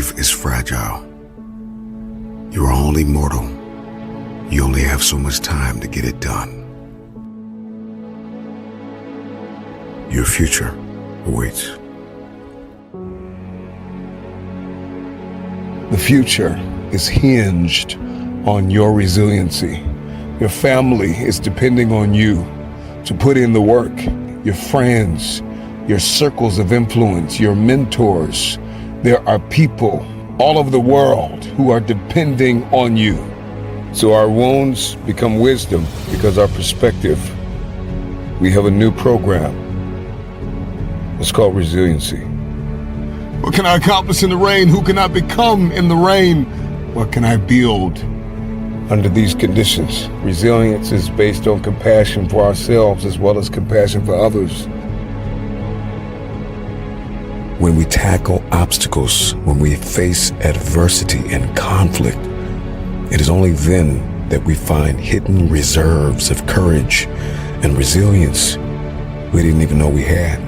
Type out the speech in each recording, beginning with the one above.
Life is fragile. You are only mortal. You only have so much time to get it done. Your future awaits. The future is hinged on your resiliency. Your family is depending on you to put in the work. Your friends, your circles of influence, your mentors. There are people all over the world who are depending on you. So our wounds become wisdom because our perspective. We have a new program. It's called Resiliency. What can I accomplish in the rain? Who can I become in the rain? What can I build under these conditions? Resilience is based on compassion for ourselves as well as compassion for others. When we tackle obstacles, when we face adversity and conflict, it is only then that we find hidden reserves of courage and resilience we didn't even know we had.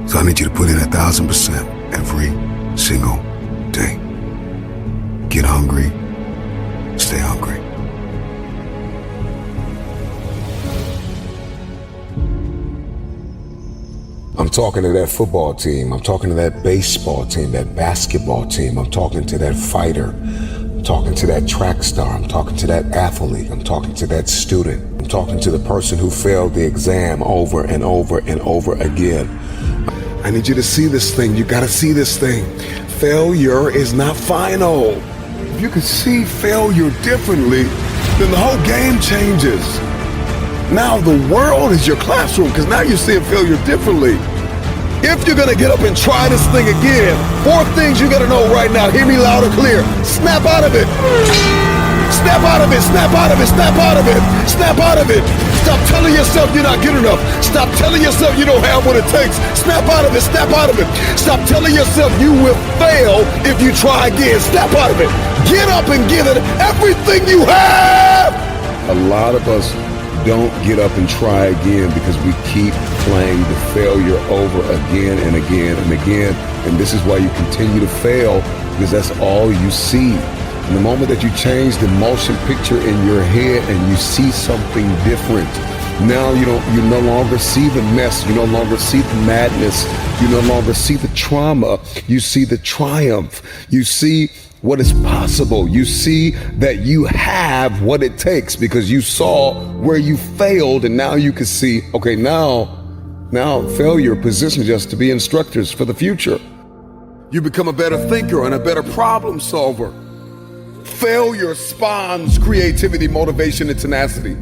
So I need you to put in 1,000% every single day. Get hungry, stay hungry. I'm talking to that football team. I'm talking to that baseball team, that basketball team. I'm talking to that fighter. I'm talking to that track star. I'm talking to that athlete. I'm talking to that student. I'm talking to the person who failed the exam over and over and over again. I need you to see this thing. You gotta see this thing. Failure is not final. If you can see failure differently, then the whole game changes. Now the world is your classroom because now you're seeing failure differently. If you're gonna get up and try this thing again, 4 things you gotta know right now. Hear me loud and clear. Snap out of it. Snap out of it, snap out of it, snap out of it, snap out of it. Stop telling yourself you're not good enough. Stop telling yourself you don't have what it takes. Snap out of it, snap out of it. Stop telling yourself you will fail if you try again. Snap out of it. Get up and give it everything you have. A lot of us don't get up and try again because we keep playing the failure over again and again and again. And this is why you continue to fail, because that's all you see. And the moment that you change the motion picture in your head and you see something different, now you no longer see the mess, you no longer see the madness, you no longer see the trauma, you see the triumph, you see what is possible. You see that you have what it takes because you saw where you failed, and now you can see, okay, now failure positions us to be instructors for the future. You become a better thinker and a better problem solver. Failure spawns creativity, motivation, and tenacity.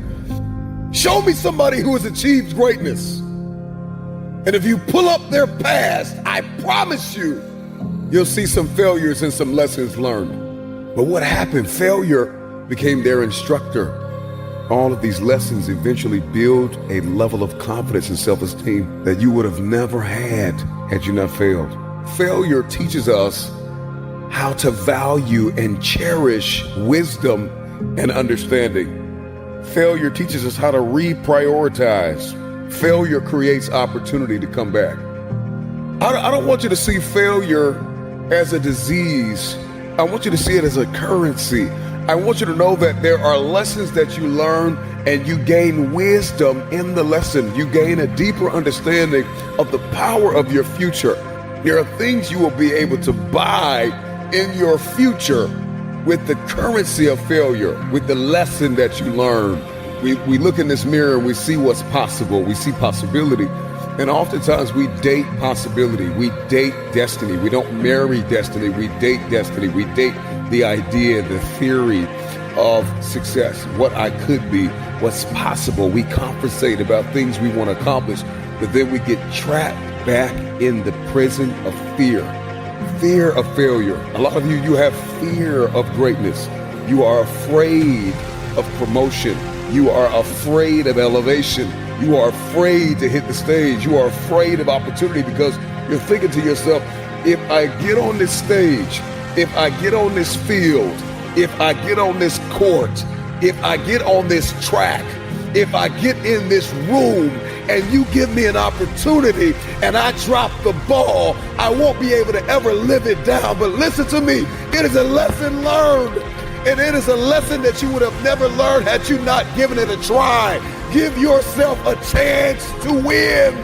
Show me somebody who has achieved greatness, and if you pull up their past, I promise you'll see some failures and some lessons learned. But what happened? Failure became their instructor. All of these lessons eventually build a level of confidence and self-esteem that you would have never had you not failed. Failure teaches us how to value and cherish wisdom and understanding. Failure teaches us how to reprioritize. Failure creates opportunity to come back. I don't want you to see failure as a disease. I want you to see it as a currency. I want you to know that there are lessons that you learn and you gain wisdom in the lesson. You gain a deeper understanding of the power of your future. There are things you will be able to buy in your future with the currency of failure, with the lesson that you learn. We look in this mirror and we see what's possible. We see possibility. And oftentimes we date possibility. We date destiny. We don't marry destiny. We date destiny. We date the idea, the theory of success, what I could be, what's possible. We conversate about things we want to accomplish, but then we get trapped back in the prison of fear. Fear of failure. A lot of you have fear of greatness. You are afraid of promotion. You are afraid of elevation. You are afraid to hit the stage. You are afraid of opportunity because you're thinking to yourself, if I get on this stage, if I get on this field, if I get on this court, if I get on this track, if I get in this room, and you give me an opportunity and I drop the ball, I won't be able to ever live it down. But listen to me, it is a lesson learned. And it is a lesson that you would have never learned had you not given it a try. Give yourself a chance to win.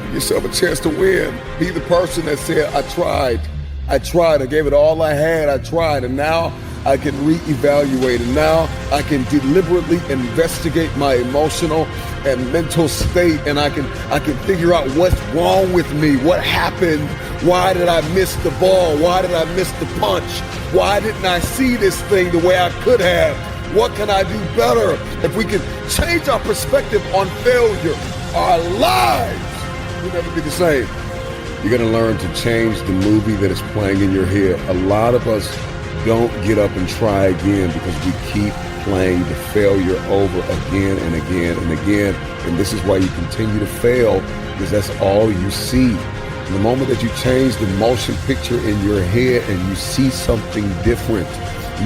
Give yourself a chance to win. Be the person that said, I tried, I gave it all I had, I tried, and now I can reevaluate, and now I can deliberately investigate my emotional and mental state, and I can figure out what's wrong with me, what happened, why did I miss the ball, why did I miss the punch, why didn't I see this thing the way I could have, what can I do better? If we can change our perspective on failure, our lives will never be the same. You're gonna learn to change the movie that is playing in your head. A lot of us don't get up and try again because we keep playing the failure over again and again and again. And this is why you continue to fail, because that's all you see. And the moment that you change the motion picture in your head and you see something different,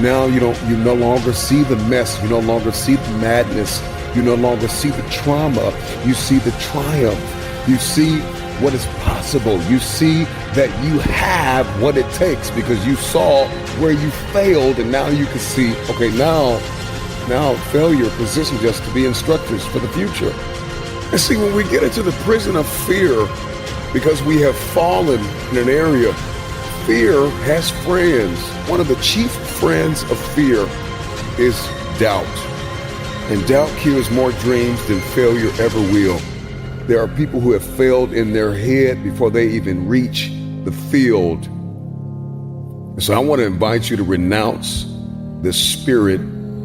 now you no longer see the mess, you no longer see the madness, you no longer see the trauma, you see the triumph, you see what is possible. You see that you have what it takes because you saw where you failed, and now you can see, okay, now failure positions us to be instructors for the future. And see, when we get into the prison of fear, because we have fallen in an area, fear has friends. One of the chief friends of fear is doubt. And doubt kills more dreams than failure ever will. There are people who have failed in their head before they even reach the field. So I want to invite you to renounce the spirit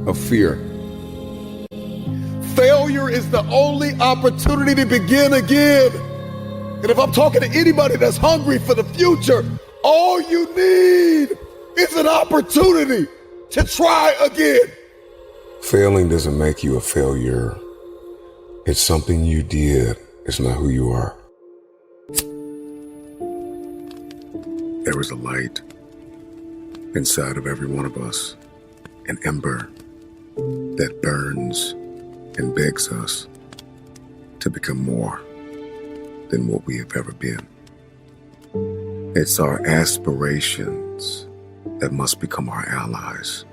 of fear. Failure is the only opportunity to begin again. And if I'm talking to anybody that's hungry for the future, all you need is an opportunity to try again. Failing doesn't make you a failure. It's something you did. It's not who you are. There is a light inside of every one of us, an ember that burns and begs us to become more than what we have ever been. It's our aspirations that must become our allies.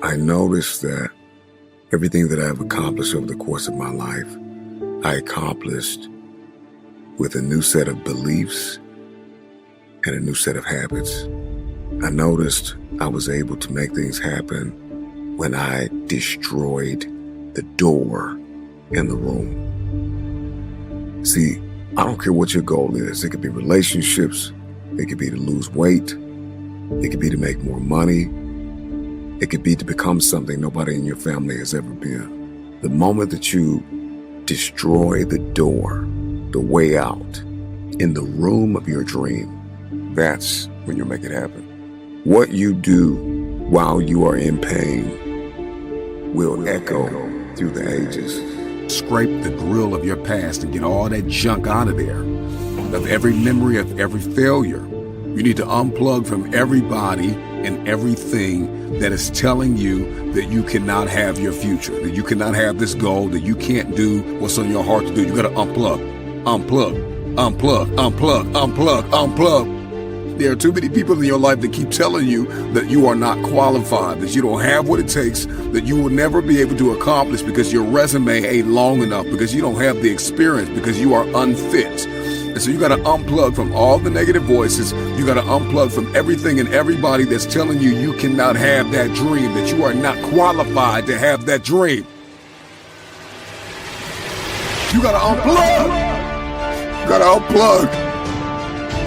I noticed that everything that I've accomplished over the course of my life, I accomplished with a new set of beliefs and a new set of habits. I noticed I was able to make things happen when I destroyed the door in the room. See, I don't care what your goal is. It could be relationships. It could be to lose weight. It could be to make more money. It could be to become something nobody in your family has ever been. The moment that you destroy the door, the way out, in the room of your dream, that's when you'll make it happen. What you do while you are in pain will echo through the ages. Scrape the grill of your past and get all that junk out of there, of every memory of every failure. You need to unplug from everybody and everything that is telling you that you cannot have your future, that you cannot have this goal, that you can't do what's on your heart to do. You got to unplug. There are too many people in your life that keep telling you that you are not qualified, that you don't have what it takes, that you will never be able to accomplish because your resume ain't long enough, because you don't have the experience, because you are unfit. And so you got to unplug from all the negative voices. You got to unplug from everything and everybody that's telling you you cannot have that dream, that you are not qualified to have that dream. You got to unplug. You got to unplug.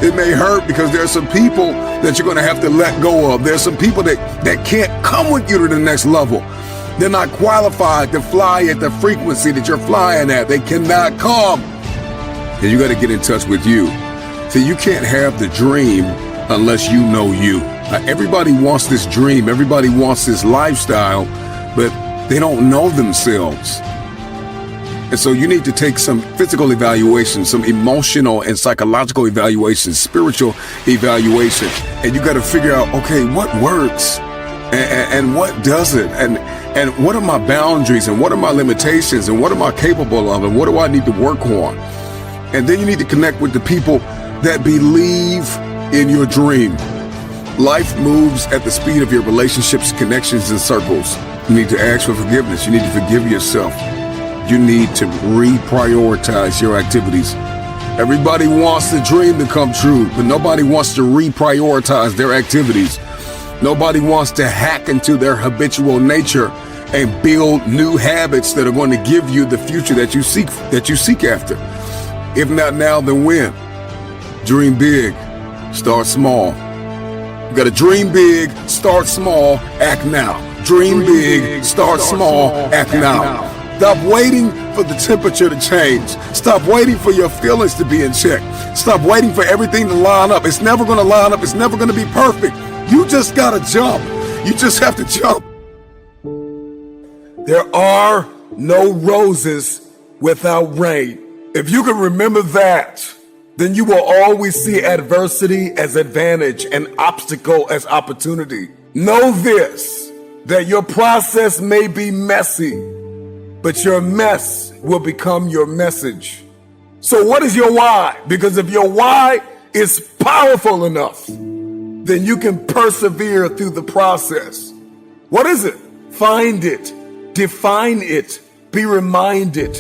It may hurt because there are some people that you're going to have to let go of. There's some people that can't come with you to the next level. They're not qualified to fly at the frequency that you're flying at. They cannot come. And you got to get in touch with you. See, you can't have the dream unless you know you. Everybody wants this dream. Everybody wants this lifestyle, but they don't know themselves. And so you need to take some physical evaluation, some emotional and psychological evaluation, spiritual evaluation. And you got to figure out, okay, what works? and what doesn't, and what are my boundaries, and what are my limitations, and what am I capable of, and what do I need to work on? And then you need to connect with the people that believe in your dream. Life moves at the speed of your relationships, connections, and circles. You need to ask for forgiveness. You need to forgive yourself. You need to reprioritize your activities. Everybody wants the dream to come true, but nobody wants to reprioritize their activities. Nobody wants to hack into their habitual nature and build new habits that are going to give you the future that you seek after. If not now, then when? Dream big, start small. You gotta dream big, start small, act now. Dream big, start small, act now. Stop waiting for the temperature to change. Stop waiting for your feelings to be in check. Stop waiting for everything to line up. It's never gonna line up. It's never gonna be perfect. You just gotta jump. You just have to jump. There are no roses without rain. If you can remember that, then you will always see adversity as advantage and obstacle as opportunity. Know this, that your process may be messy, but your mess will become your message. So what is your why? Because if your why is powerful enough, then you can persevere through the process. What is it? Find it, define it, be reminded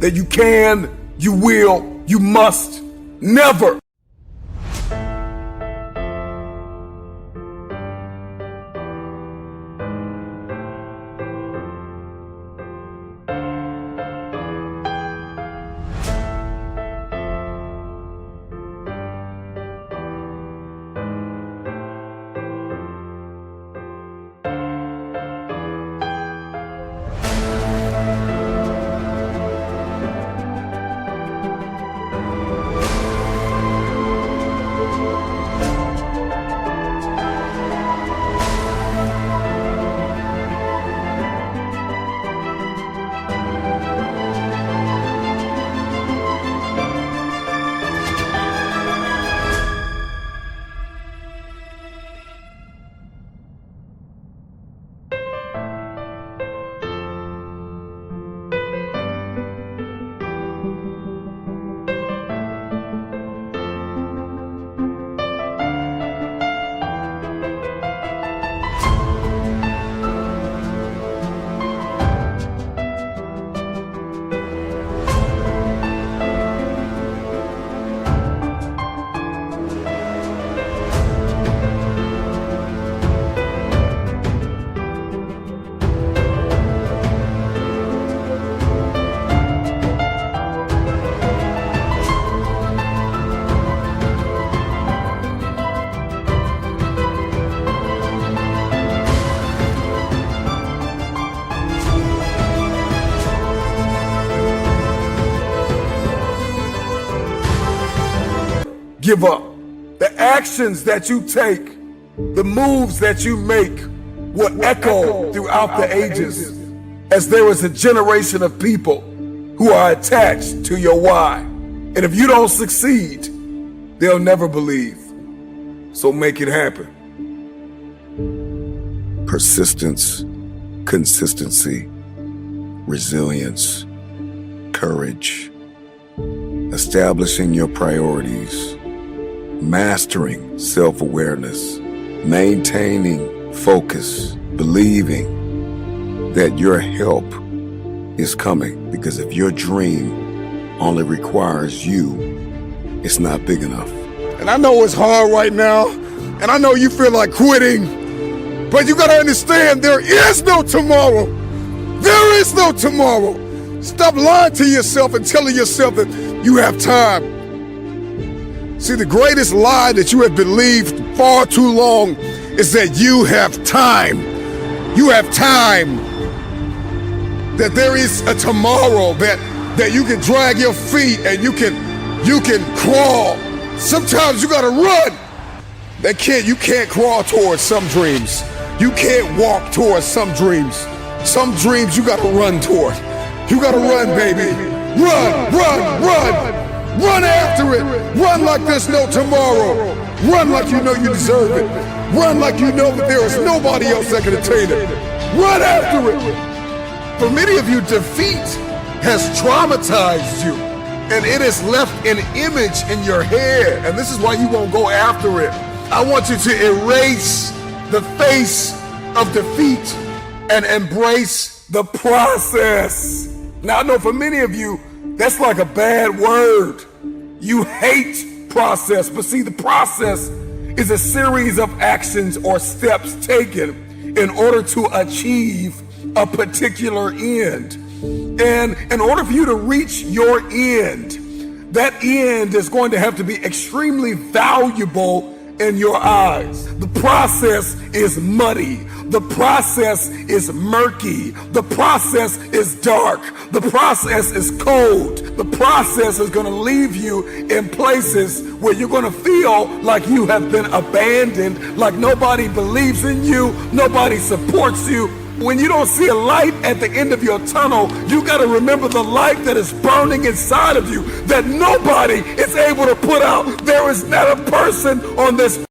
that you can, you will, you must, never. Give up. The actions that you take, the moves that you make will echo throughout the ages, as there is a generation of people who are attached to your why. And if you don't succeed, they'll never believe. So make it happen. Persistence, consistency, resilience, courage, establishing your priorities, mastering self-awareness, maintaining focus, believing that your help is coming, because if your dream only requires you, it's not big enough. And I know it's hard right now, and I know you feel like quitting, but you gotta understand there is no tomorrow. There is no tomorrow. Stop lying to yourself and telling yourself that you have time. See, the greatest lie that you have believed far too long is that you have time. You have time. That there is a tomorrow, that you can drag your feet and you can crawl. Sometimes you gotta run. You can't crawl towards some dreams. You can't walk towards some dreams. Some dreams you gotta run toward. You gotta run, baby. Run, run, run. Run after it. Run like there's no tomorrow. Run like you know you deserve it. Run like you know that there is nobody else that can attain it. Run after it. For many of you, defeat has traumatized you, and it has left an image in your head, and this is why you won't go after it. I want you to erase the face of defeat and embrace the process. Now, I know for many of you, that's like a bad word. You hate process, but see, the process is a series of actions or steps taken in order to achieve a particular end. And in order for you to reach your end, that end is going to have to be extremely valuable in your eyes. The process is muddy. The process is murky. The process is dark. The process is cold. The process is going to leave you in places where you're going to feel like you have been abandoned, like nobody believes in you, nobody supports you. When you don't see a light at the end of your tunnel, you got to remember the light that is burning inside of you that nobody is able to put out. There is not a person on this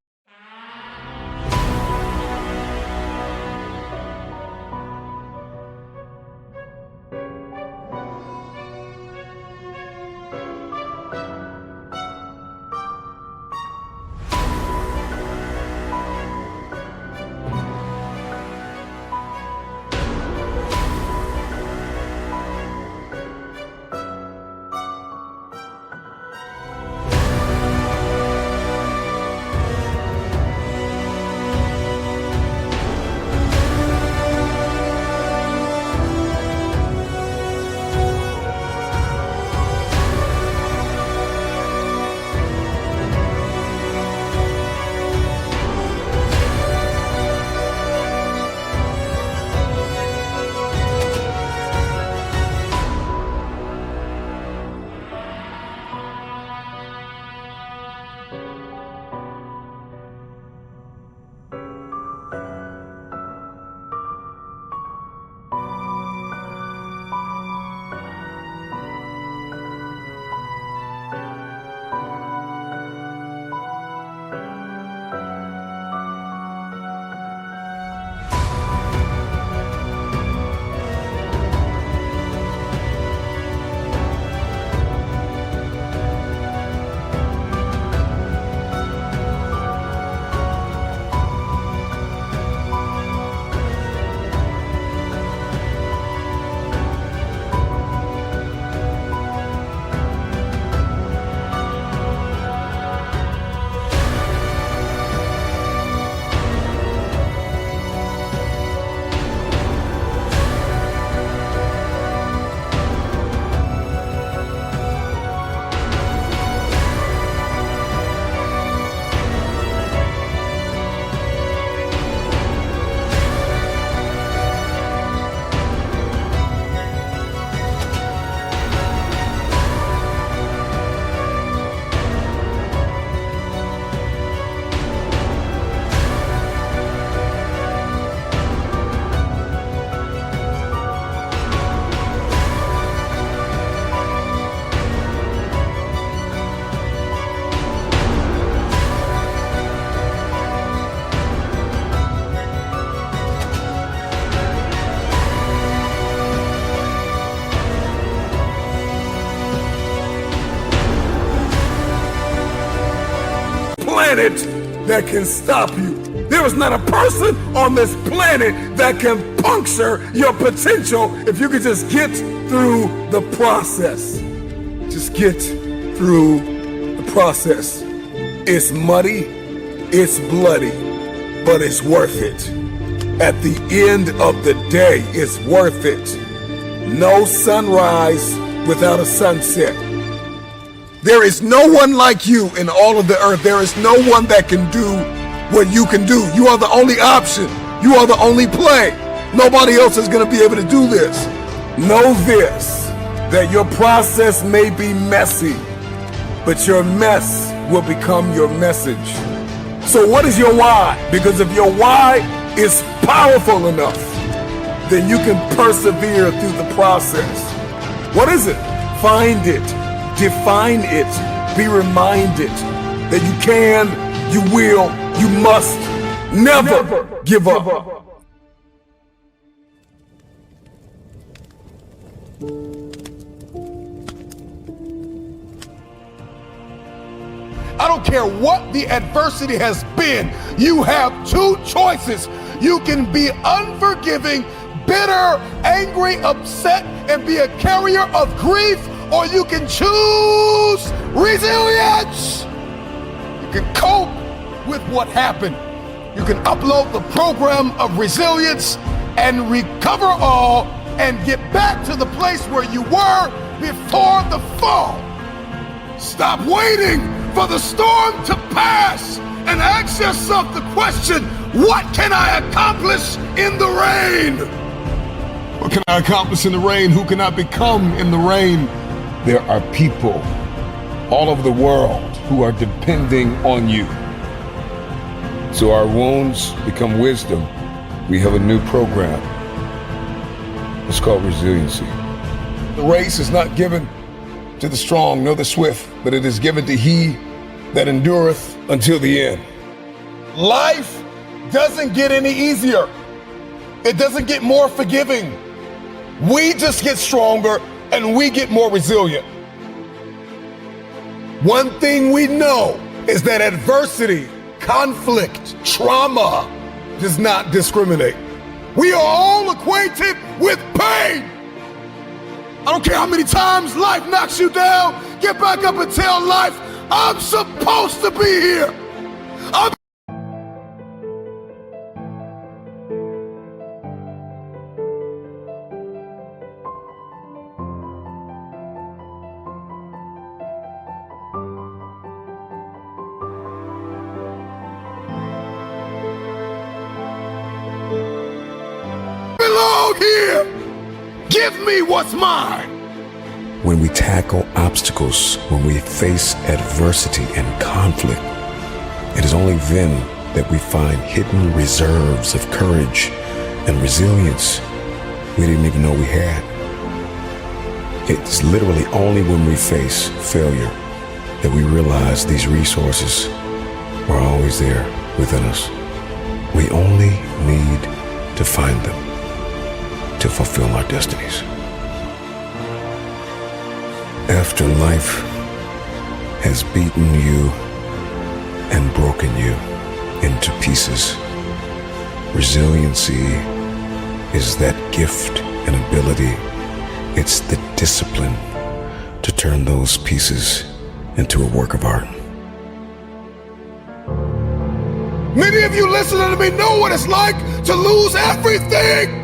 planet that can stop you. There is not a person on this planet that can puncture your potential if you could just get through the process. Just get through the process. It's muddy, it's bloody, but it's worth it. At the end of the day, it's worth it. No sunrise without a sunset. There is no one like you in all of the earth. There is no one that can do what you can do. You are the only option. You are the only play. Nobody else is going to be able to do this. Know this, that your process may be messy, but your mess will become your message. So what is your why? Because if your why is powerful enough, then you can persevere through the process. What is it? Find it. Define it. Be reminded that you can, you will, you must. Never give up. I don't care what the adversity has been. You have two choices. You can be unforgiving, bitter, angry, upset, and be a carrier of grief, or you can choose resilience. You can cope with what happened. You can upload the program of resilience and recover all and get back to the place where you were before the fall. Stop waiting for the storm to pass and ask yourself the question, what can I accomplish in the rain? What can I accomplish in the rain? Who can I become in the rain? There are people all over the world who are depending on you. So our wounds become wisdom. We have a new program. It's called Resiliency. The race is not given to the strong nor the swift, but it is given to he that endureth until the end. Life doesn't get any easier. It doesn't get more forgiving. We just get stronger and we get more resilient. One thing we know is that adversity, conflict, trauma does not discriminate. We are all acquainted with pain. I don't care how many times life knocks you down, get back up and tell life, I'm supposed to be here. Belong here. Give me what's mine. When we tackle obstacles, when we face adversity and conflict, it is only then that we find hidden reserves of courage and resilience we didn't even know we had. It's literally only when we face failure that we realize these resources are always there within us. We only need to find them to fulfill our destinies. After life has beaten you and broken you into pieces, resiliency is that gift and ability. It's the discipline to turn those pieces into a work of art. Many of you listening to me know what it's like to lose everything.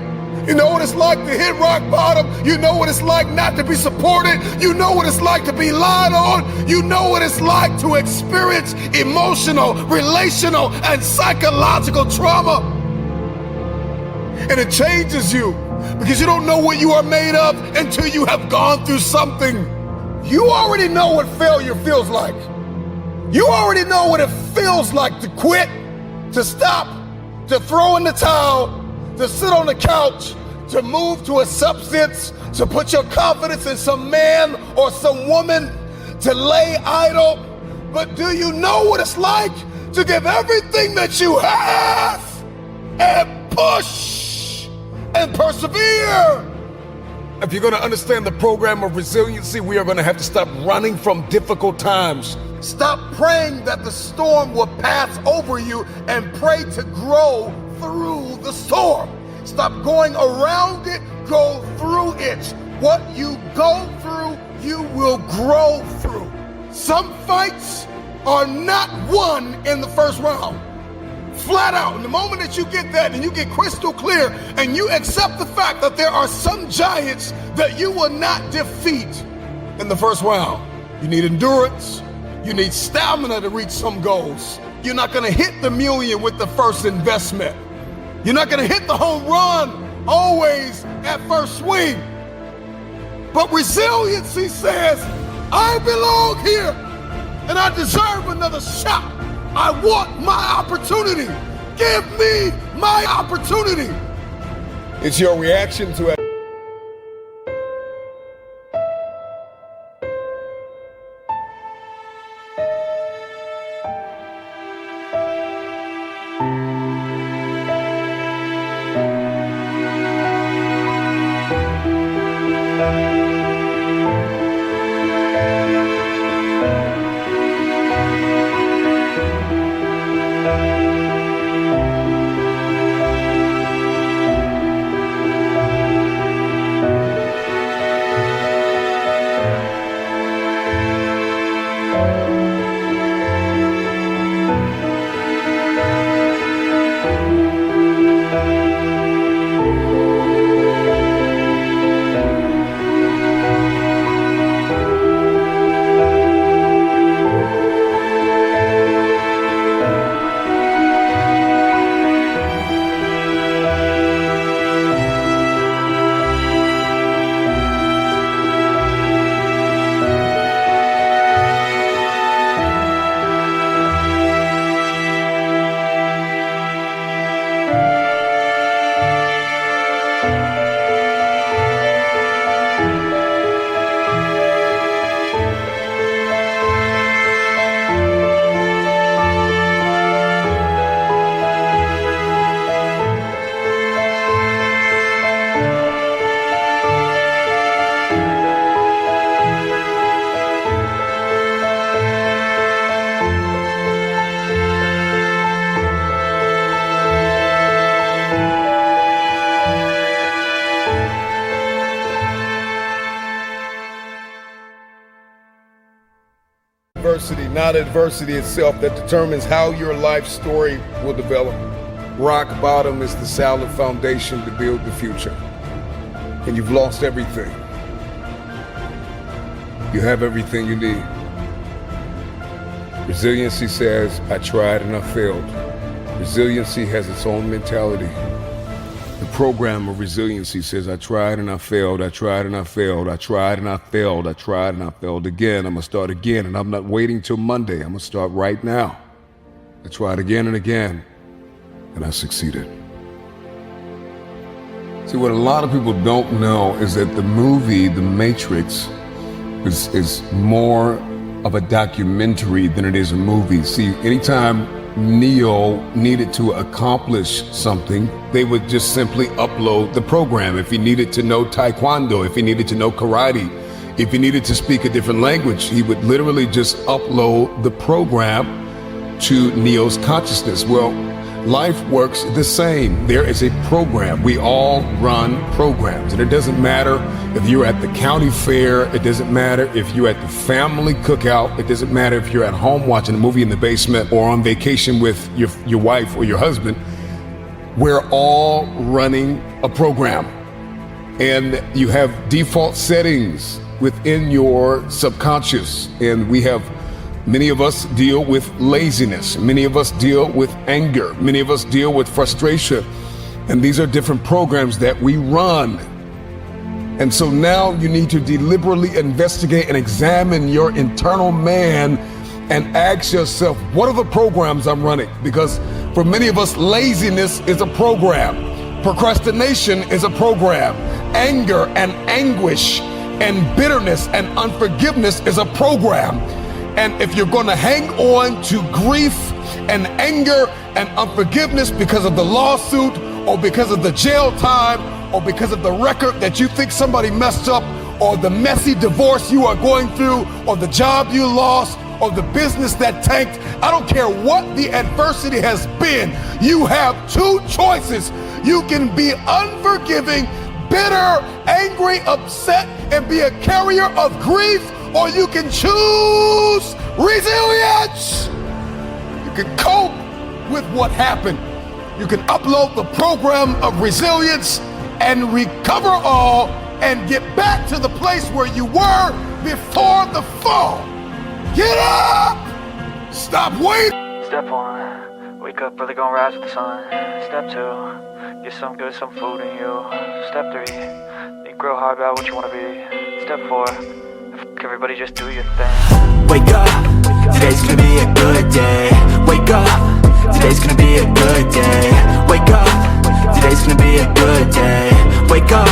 You know what it's like to hit rock bottom. You know what it's like not to be supported. You know what it's like to be lied on. You know what it's like to experience emotional, relational, and psychological trauma. And it changes you because you don't know what you are made of until you have gone through something. You already know what failure feels like. You already know what it feels like to quit, to stop, to throw in the towel, to sit on the couch, to move to a substance, to put your confidence in some man or some woman, to lay idle. But do you know what it's like to give everything that you have and push and persevere? If you're going to understand the program of resiliency, we are going to have to stop running from difficult times. Stop praying that the storm will pass over you and pray to grow through the storm. Stop going around it, go through it. What you go through, you will grow through. Some fights are not won in the first round. Flat out. And the moment that you get that and you get crystal clear and you accept the fact that there are some giants that you will not defeat in the first round. You need endurance. You need stamina to reach some goals. You're not going to hit the million with the first investment. You're not going to hit the home run always at first swing. But resiliency says, I belong here and I deserve another shot. I want my opportunity. Give me my opportunity. It's your reaction to it. adversity, not adversity itself, that determines how your life story will develop. Rock bottom is the solid foundation to build the future. And you've lost everything. You have everything you need. Resiliency says, I tried and I failed. Resiliency has its own mentality. The program of resiliency says, I tried and I failed, I tried and I failed, I tried and I failed, I tried and I failed again. I'm gonna start again, and I'm not waiting till Monday. I'm gonna start right now. I tried again and again, and I succeeded. See, what a lot of people don't know is that the movie, The Matrix, is more of a documentary than it is a movie. See, anytime Neo needed to accomplish something, they would just simply upload the program. If he needed to know Taekwondo, if he needed to know karate, if he needed to speak a different language, he would literally just upload the program to Neo's consciousness. Well, life works the same. There is a program. We all run programs. And it doesn't matter if you're at the county fair. It doesn't matter if you're at the family cookout. It doesn't matter if you're at home watching a movie in the basement or on vacation with your wife or your husband. We're all running a program. And you have default settings within your subconscious. And many of us deal with laziness. Many of us deal with anger. Many of us deal with frustration. And these are different programs that we run. And so now you need to deliberately investigate and examine your internal man and ask yourself, what are the programs I'm running? Because for many of us, laziness is a program. Procrastination is a program. Anger and anguish and bitterness and unforgiveness is a program. And if you're going to hang on to grief and anger and unforgiveness because of the lawsuit or because of the jail time or because of the record that you think somebody messed up or the messy divorce you are going through or the job you lost or the business that tanked, I don't care what the adversity has been, you have two choices. You can be unforgiving, bitter, angry, upset, and be a carrier of grief, or you can choose resilience. You can cope with what happened. You can upload the program of resilience and recover all and get back to the place where you were before the fall. Get up! Stop waiting! Step 1, wake up early, gonna rise with the sun. Step 2, get some food in you. Step 3, think real hard about what you wanna be. Step 4, everybody just do your thing. Wake up, today's gonna be a good day. Wake up, today's gonna be a good day. Wake up, today's gonna be a good day. Wake up,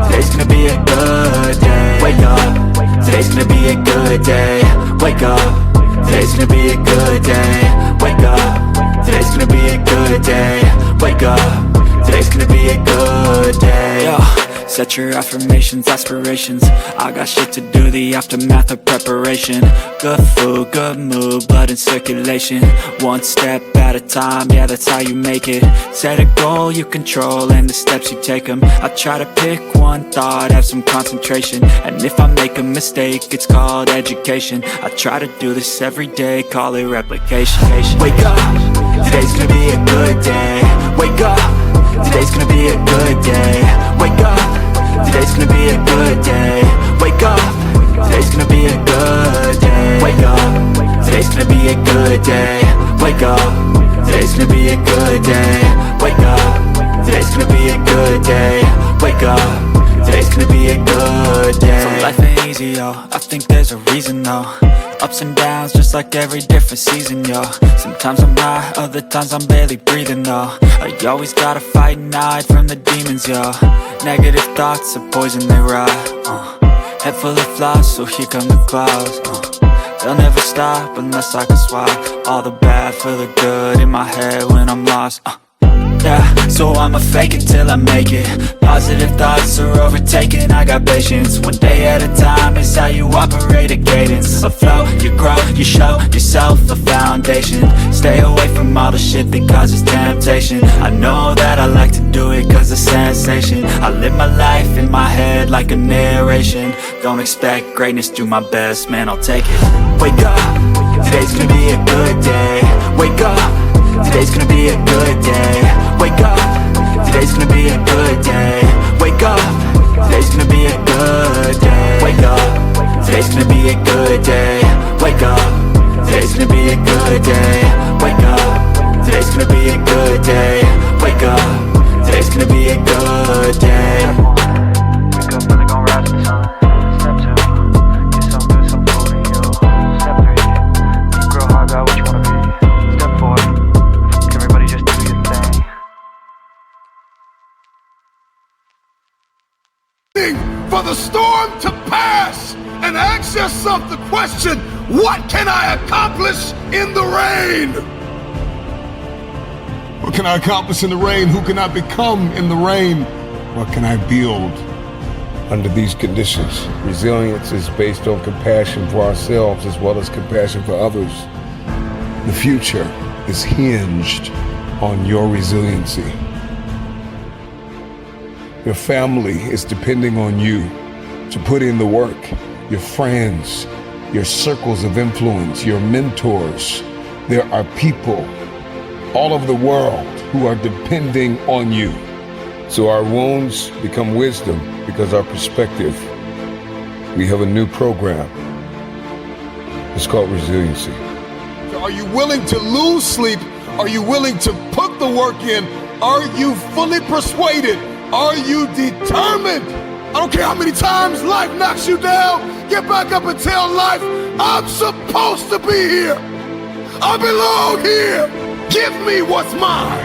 today's gonna be a good day. Wake up, today's gonna be a good day. Wake up, today's gonna be a good day. Wake up, today's gonna be a good day. Wake up, today's gonna be a good day. Yo. Set your affirmations, aspirations. I got shit to do, the aftermath of preparation. Good food, good mood, blood in circulation. One step at a time, yeah, that's how you make it. Set a goal you control and the steps you take them. I try to pick one thought, have some concentration. And if I make a mistake, it's called education. I try to do this every day, call it replication. Wake up, today's gonna be a good day. Wake up, today's gonna be a good day. Wake up, today's gonna be a good day. Wake up, today's gonna be a good day. Wake up, today's gonna be a good day. Wake up, today's gonna be a good day. Wake up, today's gonna be a good day. Wake up, today's gonna be a good day. So life ain't easy, yo, I think there's a reason though. Ups and downs, just like every different season, yo. Sometimes I'm high, other times I'm barely breathing, though. I always gotta fight and hide from the demons, yo. Negative thoughts are poison, they rot. Head full of flies, so here come the clouds. They'll never stop unless I can swap all the bad for the good in my head when I'm lost. Yeah, so I'ma fake it till I make it. Positive thoughts are overtaken, I got patience. One day at a time is how you operate a cadence. A flow, you grow, you show yourself a foundation. Stay away from all the shit that causes temptation. I know that I like to do it cause it's sensation. I live my life in my head like a narration. Don't expect greatness, do my best, man, I'll take it. Wake up, today's gonna be a good day. Wake up, today's gonna be a good day. Wake up, today's gonna be a good day. Wake up, today's gonna be a good day. Wake up, today's gonna be a good day. Wake up, today's gonna be a good day. Wake up, today's gonna be a good day. Wake up, today's gonna be a good day. Wake up, really gon' rise to the sun. Step 2, get some good, some food in you. Step 3, think real hard about what you wanna be. Step 4, everybody just do your thing. For the storm to pass and ask yourself the question, what can I accomplish in the rain? What can I accomplish in the rain? Who can I become in the rain? What can I build? Under these conditions, resilience is based on compassion for ourselves as well as compassion for others. The future is hinged on your resiliency. Your family is depending on you to put in the work. Your friends, your circles of influence, your mentors. There are people all over the world who are depending on you. So our wounds become wisdom because our perspective. We have a new program. It's called Resiliency. Are you willing to lose sleep? Are you willing to put the work in? Are you fully persuaded? Are you determined? I don't care how many times life knocks you down, get back up and tell life, I'm supposed to be here. I belong here. Give me what's mine.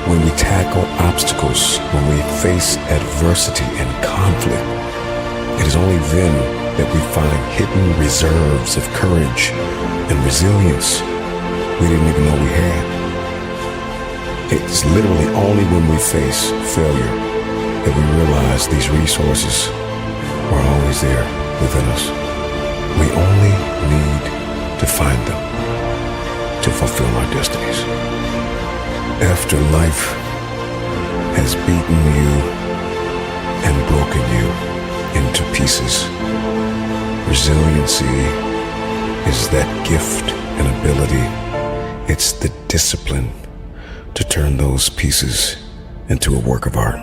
When we tackle obstacles, when we face adversity and conflict, it is only then that we find hidden reserves of courage and resilience we didn't even know we had. It's literally only when we face failure that we realize these resources were always there within us. We only need to find them to fulfill our destinies. After life has beaten you and broken you into pieces, resiliency is that gift and ability. It's the discipline to turn those pieces into a work of art.